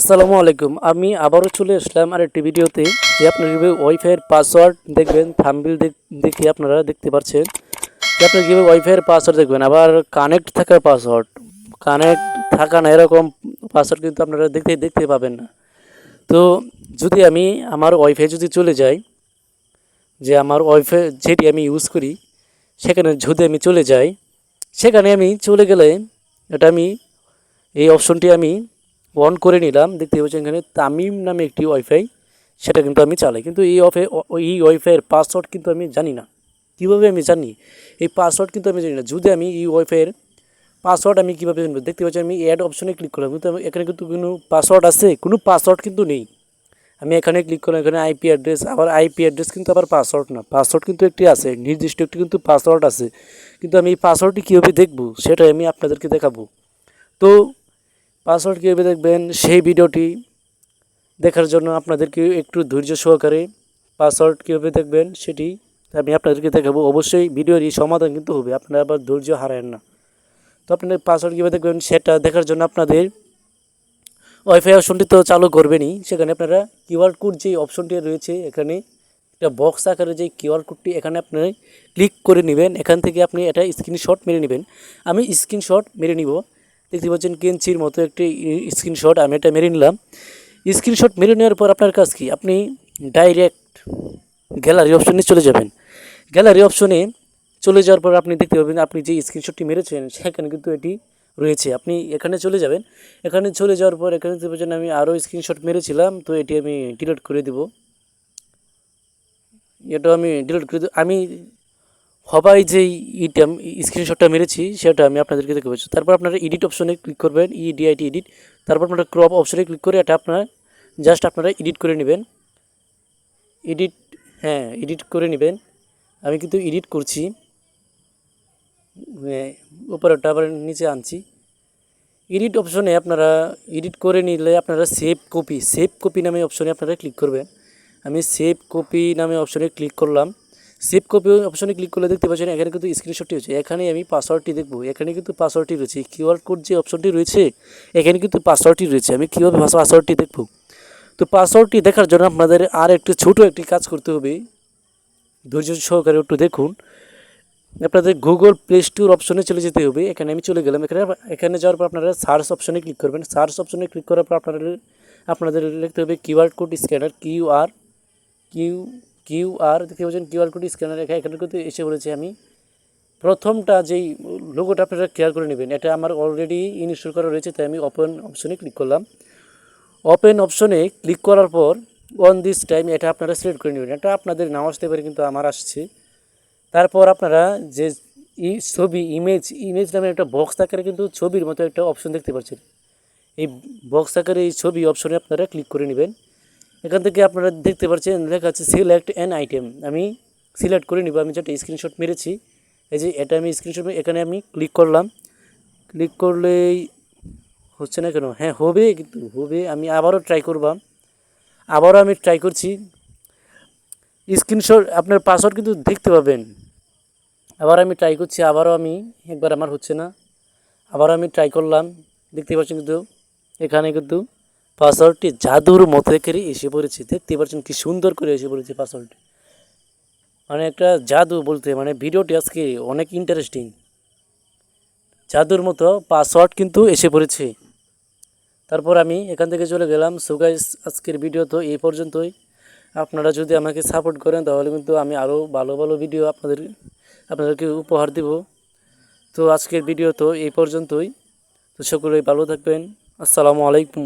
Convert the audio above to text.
আসসালামু আলাইকুম। আমি আবারও চলে আসলাম আরেকটি ভিডিওতে যে আপনারা কীভাবে ওয়াইফাইয়ের পাসওয়ার্ড দেখবেন। থাম্বনেল দেখে আপনারা দেখতে পাচ্ছেন যে আপনারা কীভাবে ওয়াইফাইয়ের পাসওয়ার্ড দেখবেন। আবার কানেক্ট থাকা পাসওয়ার্ড, কানেক্ট থাকা না এরকম পাসওয়ার্ড কিন্তু আপনারা দেখতে পাবেন না। তো যদি আমি আমার ওয়াইফাই যদি চলে যাই, যে আমার ওয়াইফাই যেটি আমি ইউজ করি সেখানে যদি আমি চলে যাই, সেখানে আমি চলে গেলে এটা আমি এই অপশনটি আমি অন করে নিলাম। দেখতে পাচ্ছেন এখানে তামিম নামে একটি ওয়াইফাই, সেটা কিন্তু আমি চালাই। কিন্তু এই ওয়াইফাইয়ের পাসওয়ার্ড কিন্তু আমি জানি না। কীভাবে আমি জানি এই পাসওয়ার্ড কিন্তু আমি জানি না। যদি আমি এই ওয়াইফাইয়ের পাসওয়ার্ড আমি কীভাবে জানবো? দেখতে পাচ্ছি আমি অ্যাড অপশনে ক্লিক করলাম, কিন্তু এখানে কিন্তু কোনো পাসওয়ার্ড আছে? কোনো পাসওয়ার্ড কিন্তু নেই। আমি এখানে ক্লিক করলাম, এখানে আইপি অ্যাড্রেস, আবার আইপি অ্যাড্রেস কিন্তু আবার পাসওয়ার্ড না। পাসওয়ার্ড কিন্তু একটি আছে, নির্দিষ্ট একটি কিন্তু পাসওয়ার্ড আছে। কিন্তু আমি এই পাসওয়ার্ডটি কীভাবে দেখবো সেটাই আমি আপনাদেরকে দেখাবো। তো পাসওয়ার্ড কীভাবে দেখবেন সেই ভিডিওটি দেখার জন্য আপনাদেরকে একটু ধৈর্য সহকারে পাসওয়ার্ড কীভাবে দেখবেন সেটি আমি আপনাদেরকে দেখাবো। অবশ্যই ভিডিওর এই সমাধান কিন্তু হবে, আপনারা আবার ধৈর্য হারায়েন না। তো আপনাদের পাসওয়ার্ড কীভাবে দেখবেন সেটা দেখার জন্য আপনাদের ওয়াইফাই অপশনটি তো চালু করবেনই। সেখানে আপনারা কিউআর কোড যে অপশনটি রয়েছে, এখানে একটা বক্স আকারে যে কিউআর কোডটি এখানে আপনি ক্লিক করে নেবেন। এখান থেকে আপনি এটা স্ক্রিনশট মেরে নেবেন। আমি স্ক্রিনশট মেরে নিব। দেখতে পাচ্ছেন কেঞ্চির মতো একটি স্ক্রিনশট আমি এটা মেরে নিলাম। স্ক্রিনশট মেরে নেওয়ার পর আপনার কাজ কি? আপনি ডাইরেক্ট গ্যালারি অপশনে চলে যাবেন। গ্যালারি অপশনে চলে যাওয়ার পর আপনি দেখতে পাবেন আপনি যে স্ক্রিনশটটি মেরেছেন সেখানে কিন্তু এটি রয়েছে। আপনি এখানে চলে যাবেন। এখানে চলে যাওয়ার পর এখানে দেখতে পাচ্ছেন আমি আরও স্ক্রিনশট মেরেছিলাম, তো এটি আমি ডিলিট করে দেব। এটা আমি ডিলিট করে দেব। আমি সবাই যেই স্ক্রিনশটটা মেরেছি সেটা আমি আপনাদেরকে দেখতে পাচ্ছি। তারপর আপনারা এডিট অপশনে ক্লিক করবেন, ইডিআইটি এডিট। তারপর আপনারা ক্রপ অপশনে ক্লিক করে এটা আপনারা আপনারা এডিট করে নেবেন। এডিট করে নেবেন। আমি কিন্তু এডিট করছি, উপরেরটা আবার নিচে আনছি। এডিট অপশনে আপনারা এডিট করে নিলে আপনারা সেভ কপি নামে অপশনে আপনারা ক্লিক করবেন। আমি সেভ কপি নামে অপশনে ক্লিক করলাম। সেভ কপি অপশনে ক্লিক করলে দেখতে পাচ্ছেন এখানে কিন্তু স্ক্রিনশটটি হচ্ছে। এখানে আমি পাসওয়ার্ডটি দেখব। এখানে কিন্তু পাসওয়ার্ডটি রয়েছে, কিউআর কোড যে অপশনটি রয়েছে এখানে কিন্তু পাসওয়ার্ডটি রয়েছে। আমি কীভাবে পাসওয়ার্ডটি দেখব? তো পাসওয়ার্ডটি দেখার জন্য আপনাদের আর একটু ছোটো একটি কাজ করতে হবে। ধৈর্য সহকারে একটু দেখুন। আপনাদের গুগল প্লে স্টোর অপশনে চলে যেতে হবে। এখানে আমি চলে গেলাম। এখানে যাওয়ার পর আপনারা সার্চ অপশনে ক্লিক করবেন। সার্চ অপশনে ক্লিক করার পর আপনাদের লিখতে হবে কিউআর কোড স্ক্যানার, কিউআর দেখতে পাচ্ছেন কিউআর কোড স্ক্যানার। এখানে কিন্তু এসে বলেছে। আমি প্রথমটা যেই লোগোটা আপনারা ক্লিয়ার করে নেবেন, এটা আমার অলরেডি ইনস্টল করা রয়েছে, তাই আমি ওপেন অপশনে ক্লিক করলাম। ওপেন অপশনে ক্লিক করার পর অন দিস টাইম এটা আপনারা সিলেক্ট করে নেবেন। এটা আপনাদের নাও আসতে পারে, কিন্তু আমার আসছে। তারপর আপনারা যে ছবি ইমেজ নামে একটা বক্স আকারে কিন্তু ছবির মতো একটা অপশন দেখতে পাচ্ছেন। এই বক্স আকারে এই ছবি অপশনে আপনারা ক্লিক করে নেবেন। এখান থেকে আপনারা দেখতে পাচ্ছেন লেখা আছে সিলেক্ট অ্যান আইটেম। আমি সিলেক্ট করে নিব। আমি যেটা স্ক্রিনশট মেরেছি, এই যে এটা আমি স্ক্রিনশট এখানে আমি ক্লিক করলাম। ক্লিক করলেই হচ্ছে না কেন? হ্যাঁ হবে, কিন্তু হবে। আমি আবারও ট্রাই করলাম। আবারও আমি ট্রাই করছি। স্ক্রিনশট আপনার পাসওয়ার্ড কিন্তু দেখতে পাবেন। আবার আমি ট্রাই করছি, আবারও আমি একবার আমার হচ্ছে না। আবারও আমি ট্রাই করলাম। দেখতে পাচ্ছেন কিন্তু এখানে কিন্তু পাসওয়ার্ডটি জাদুর মতো করে এসে পড়েছে। দেখতে পাচ্ছেন কি সুন্দর করে এসে পড়েছে পাসওয়ার্ডটি। মানে একটা জাদু বলতে, মানে ভিডিওটি আজকে অনেক ইন্টারেস্টিং। জাদুর মতো পাসওয়ার্ড কিন্তু এসে পড়েছে। তারপর আমি এখান থেকে চলে গেলাম। সো গাইস, আজকের ভিডিও তো এই পর্যন্তই। আপনারা যদি আমাকে সাপোর্ট করেন তাহলে কিন্তু আমি আরও ভালো ভালো ভিডিও আপনাদেরকে উপহার দেব। তো আজকের ভিডিও তো এই পর্যন্তই। তো সকলেই ভালো থাকবেন। আসসালামু আলাইকুম।